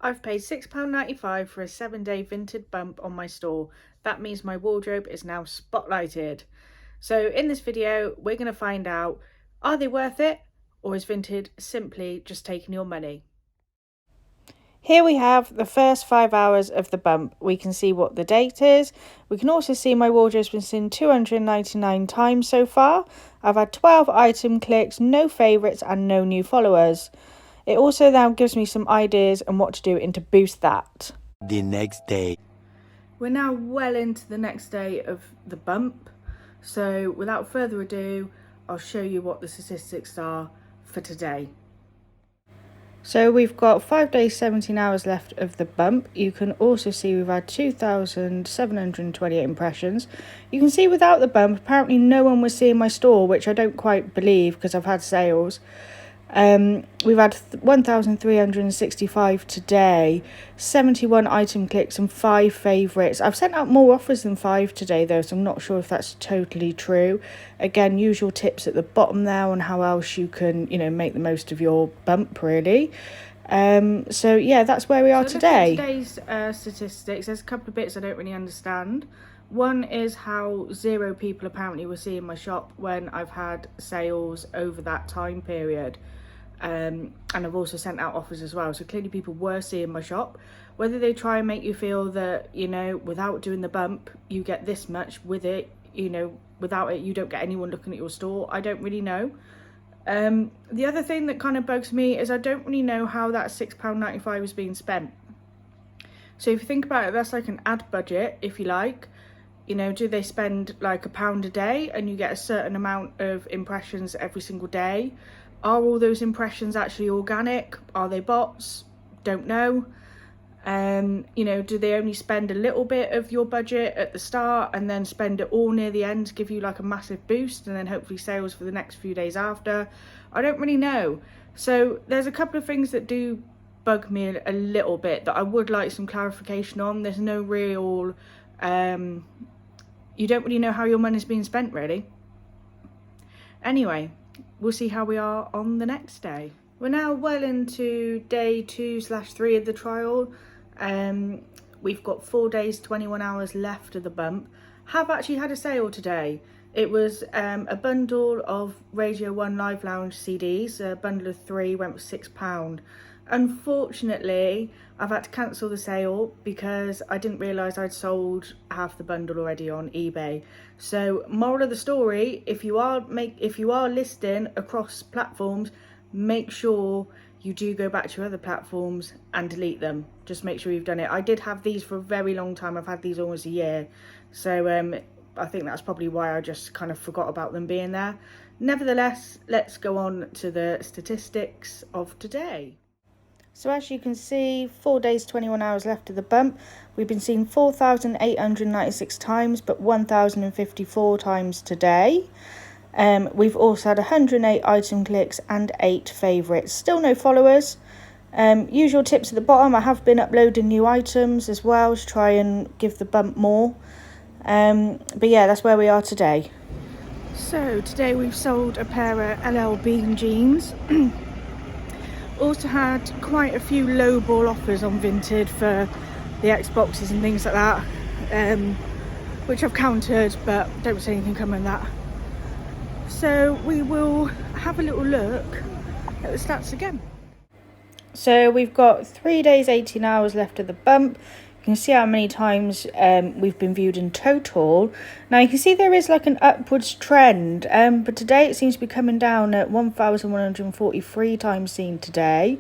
I've paid £6.95 for a 7-day Vinted bump on my store. That means my wardrobe is now spotlighted. So in this video, we're going to find out, are they worth it, or is Vinted simply just taking your money? Here we have the first 5 hours of the bump. We can see what the date is. We can also see my wardrobe's been seen 299 times so far. I've had 12 item clicks, no favourites and no new followers. It also now gives me some ideas on what to do and to boost that. The next day. We're now well into the next day of the bump. So without further ado, I'll show you what the statistics are for today. So we've got 5 days, 17 hours left of the bump. You can also see we've had 2,728 impressions. You can see without the bump, apparently no one was seeing my store, which I don't quite believe because I've had sales. We've had 1,365 today, 71 item clicks and 5 favourites. I've sent out more offers than 5 today though, so I'm not sure if that's totally true. Again, usual tips at the bottom there on how else you can, make the most of your bump really. So yeah, that's where we are today. Today's statistics, there's a couple of bits I don't really understand. One is how 0 people apparently were seeing my shop when I've had sales over that time period. And I've also sent out offers as well, so clearly people were seeing my shop. Whether they try and make you feel that, without doing the bump you get this much, with it, without it you don't get anyone looking at your store, I don't really know. The other thing that kind of bugs me is I don't really know how that £6.95 is being spent. So if you think about it, that's like an ad budget, if you like. Do they spend like £1 a day and you get a certain amount of impressions every single day? Are all those impressions actually organic? Are they bots? Don't know. Do they only spend a little bit of your budget at the start and then spend it all near the end to give you like a massive boost and then hopefully sales for the next few days after? I don't really know. So there's a couple of things that do bug me a little bit that I would like some clarification on. There's no real... you don't really know how your money's being spent really. Anyway, we'll see how we are on the next day. We're now well into day 2/3 of the trial. We've got 4 days, 21 hours left of the bump. Have actually had a sale today. It was a bundle of Radio 1 Live Lounge CDs. A bundle of 3 went for £6. Unfortunately, I've had to cancel the sale because I didn't realise I'd sold half the bundle already on eBay. So, moral of the story, if you are listing across platforms, make sure you do go back to your other platforms and delete them. Just make sure you've done it. I did have these for a very long time. I've had these almost a year. So I think that's probably why I just kind of forgot about them being there. Nevertheless, let's go on to the statistics of today. So as you can see, 4 days, 21 hours left of the bump. We've been seen 4,896 times, but 1,054 times today. We've also had 108 item clicks and 8 favourites. Still no followers. Usual tips at the bottom. I have been uploading new items as well to try and give the bump more. But yeah, that's where we are today. So today we've sold a pair of LL Bean jeans. Also had quite a few lowball offers on Vinted for the Xboxes and things like that, which I've countered, but don't see anything coming of that. So we will have a little look at the stats again. So we've got 3 days, 18 hours left of the bump. You can see how many times we've been viewed in total. Now you can see there is like an upwards trend, but today it seems to be coming down at 1,143 times seen today.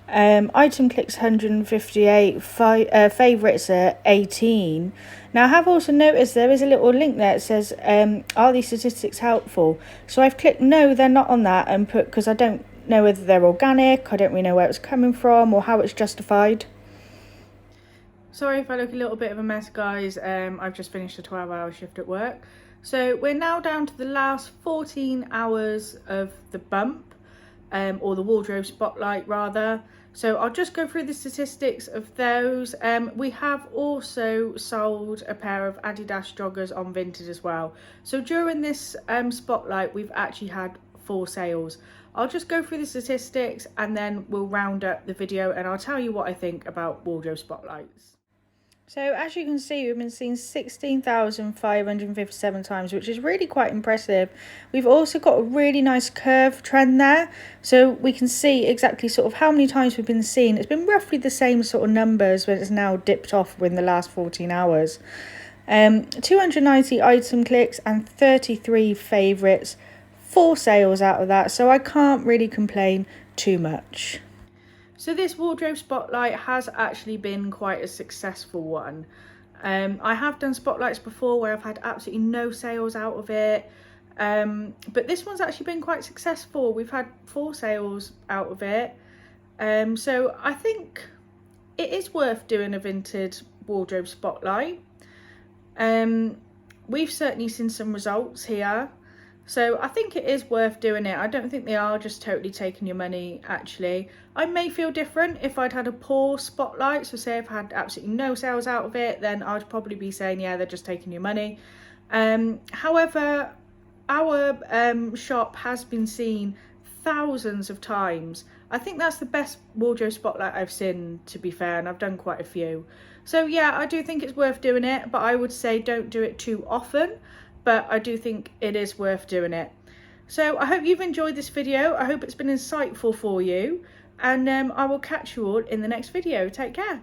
Item clicks 158, favourites are 18. Now I have also noticed there is a little link there that says, are these statistics helpful? So I've clicked no, they're not on that, and put, because I don't know whether they're organic, I don't really know where it's coming from or how it's justified. Sorry if I look a little bit of a mess, guys. I've just finished a 12-hour shift at work. So we're now down to the last 14 hours of the bump, or the wardrobe spotlight rather. So I'll just go through the statistics of those. We have also sold a pair of Adidas joggers on Vinted as well. So during this spotlight, we've actually had 4 sales. I'll just go through the statistics and then we'll round up the video and I'll tell you what I think about wardrobe spotlights. So as you can see, we've been seen 16,557 times, which is really quite impressive. We've also got a really nice curve trend there, so we can see exactly sort of how many times we've been seen. It's been roughly the same sort of numbers, but it's now dipped off within the last 14 hours. 290 item clicks and 33 favourites, 4 sales out of that, so I can't really complain too much. So this wardrobe spotlight has actually been quite a successful one. I have done spotlights before where I've had absolutely no sales out of it, but this one's actually been quite successful. We've had 4 sales out of it, so I think it is worth doing a Vinted wardrobe spotlight. We've certainly seen some results here. So I think it is worth doing it. I don't think they are just totally taking your money, actually. I may feel different if I'd had a poor spotlight. So say I've had absolutely no sales out of it, then I'd probably be saying, yeah, they're just taking your money. However, our shop has been seen thousands of times. I think that's the best wardrobe spotlight I've seen, to be fair, and I've done quite a few. So yeah, I do think it's worth doing it, but I would say don't do it too often. But I do think it is worth doing it. So I hope you've enjoyed this video. I hope it's been insightful for you. And I will catch you all in the next video. Take care.